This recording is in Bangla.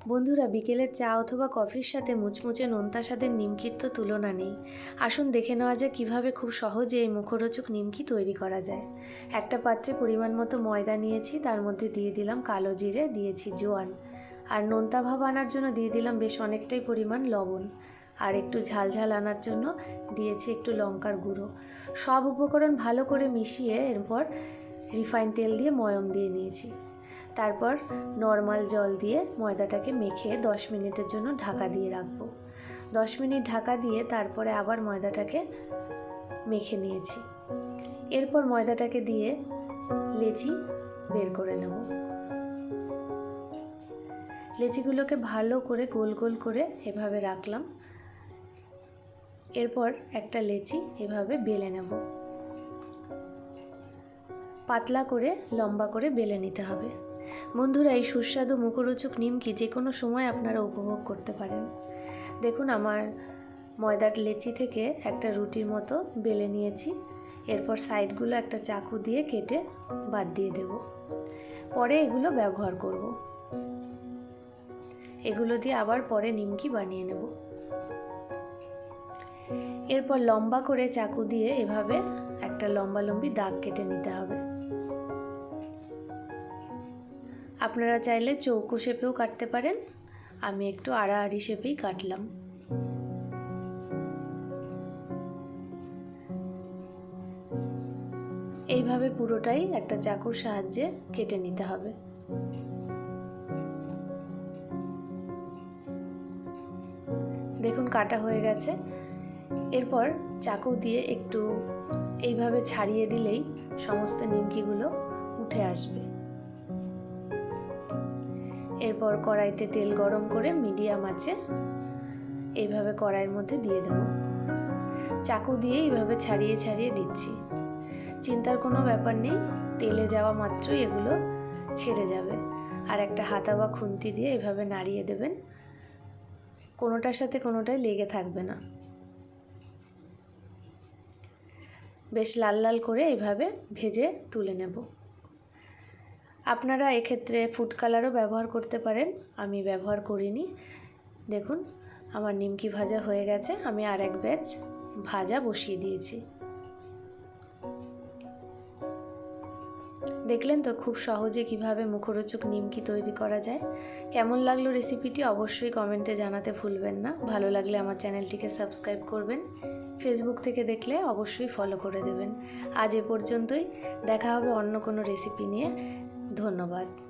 বন্ধুরা, বিকেলের চা অথবা কফির সাথে মুচমুচে নোনতা স্বাদের নিমকির তো তুলনা নেই। আসুন দেখে নেওয়া যায় কীভাবে খুব সহজে এই মুখরোচক নিমকি তৈরি করা যায়। একটা পাত্রে পরিমাণ মতো ময়দা নিয়েছি, তার মধ্যে দিয়ে দিলাম কালো জিরে, দিয়েছি জোয়ান, আর নোনতা ভাব আনার জন্য দিয়ে দিলাম বেশ অনেকটাই পরিমাণ লবণ, আর একটু ঝালঝাল আনার জন্য দিয়েছি একটু লঙ্কার গুঁড়ো। সব উপকরণ ভালো করে মিশিয়ে এরপর রিফাইন তেল দিয়ে ময়ম দিয়ে নিয়েছি। তারপর নর্মাল জল দিয়ে ময়দাটাকে মেখে 10 মিনিটের জন্য ঢাকা দিয়ে রাখবো। 10 মিনিট ঢাকা দিয়ে তারপরে আবার ময়দাটাকে মেখে নিয়েছি। এরপর ময়দাটাকে দিয়ে লেচি বের করে নেব। লেচিগুলোকে ভালো করে গোল গোল করে এভাবে রাখলাম। এরপর একটা লেচি এভাবে বেলে নেব। পাতলা করে লম্বা করে বেলে নিতে হবে। বন্ধুরা, এই সুস্বাদু মুখরোচক নিমকি যে কোনো সময় আপনারা উপভোগ করতে পারেন। দেখুন, আমার ময়দার লেচি থেকে একটা রুটির মতো বেলে নিয়েছি। এরপর সাইডগুলো একটা চাকু দিয়ে কেটে বাদ দিয়ে দেব। পরে এগুলো ব্যবহার করব। এগুলো দিয়ে আবার পরে নিমকি বানিয়ে নেব। এরপর লম্বা করে চাকু দিয়ে এভাবে একটা লম্বালম্বি দাগ কেটে নিতে হবে। আপনারা চাইলে চৌকো শেপেও কাটতে পারেন, আমি একটু আড়াআড়ি শেপেই কাটলাম। এইভাবে পুরোটাই একটা চাকুর সাহায্যে কেটে নিতে হবে। দেখুন, কাটা হয়ে গেছে। এরপর চাকু দিয়ে একটু এইভাবে ছাড়িয়ে দিলেই সমস্ত নিমকিগুলো উঠে আসবে। এরপর কড়াইতে তেল গরম করে মিডিয়াম আঁচে এইভাবে কড়াইয়ের মধ্যে দিয়ে দেব। চাকু দিয়ে এইভাবে ছাড়িয়ে ছাড়িয়ে দিচ্ছি। চিন্তার কোনো ব্যাপার নেই, তেলে যাওয়া মাত্রই এগুলো ছেড়ে যাবে। আর একটা হাতা বা খুন্তি দিয়ে এভাবে নাড়িয়ে দেবেন, কোনোটার সাথে কোনোটাই লেগে থাকবে না। বেশ লাল লাল করে এইভাবে ভেজে তুলে নেব। আপনারা এক্ষেত্রে ফুড কালারও ব্যবহার করতে পারেন, আমি ব্যবহার করিনি। দেখুন, আমার নিমকি ভাজা হয়ে গেছে। আমি আর এক ব্যাচ ভাজা বসিয়ে দিয়েছি। দেখলেন তো খুব সহজে কিভাবে মুখরোচক নিমকি তৈরি করা যায়। কেমন লাগলো রেসিপিটি অবশ্যই কমেন্টে জানাতে ভুলবেন না। ভালো লাগলে আমার চ্যানেলটিকে সাবস্ক্রাইব করবেন। ফেসবুক থেকে দেখলে অবশ্যই ফলো করে দেবেন। আজ এ পর্যন্তই, দেখা হবে অন্য কোনো রেসিপি নিয়ে। ধন্যবাদ।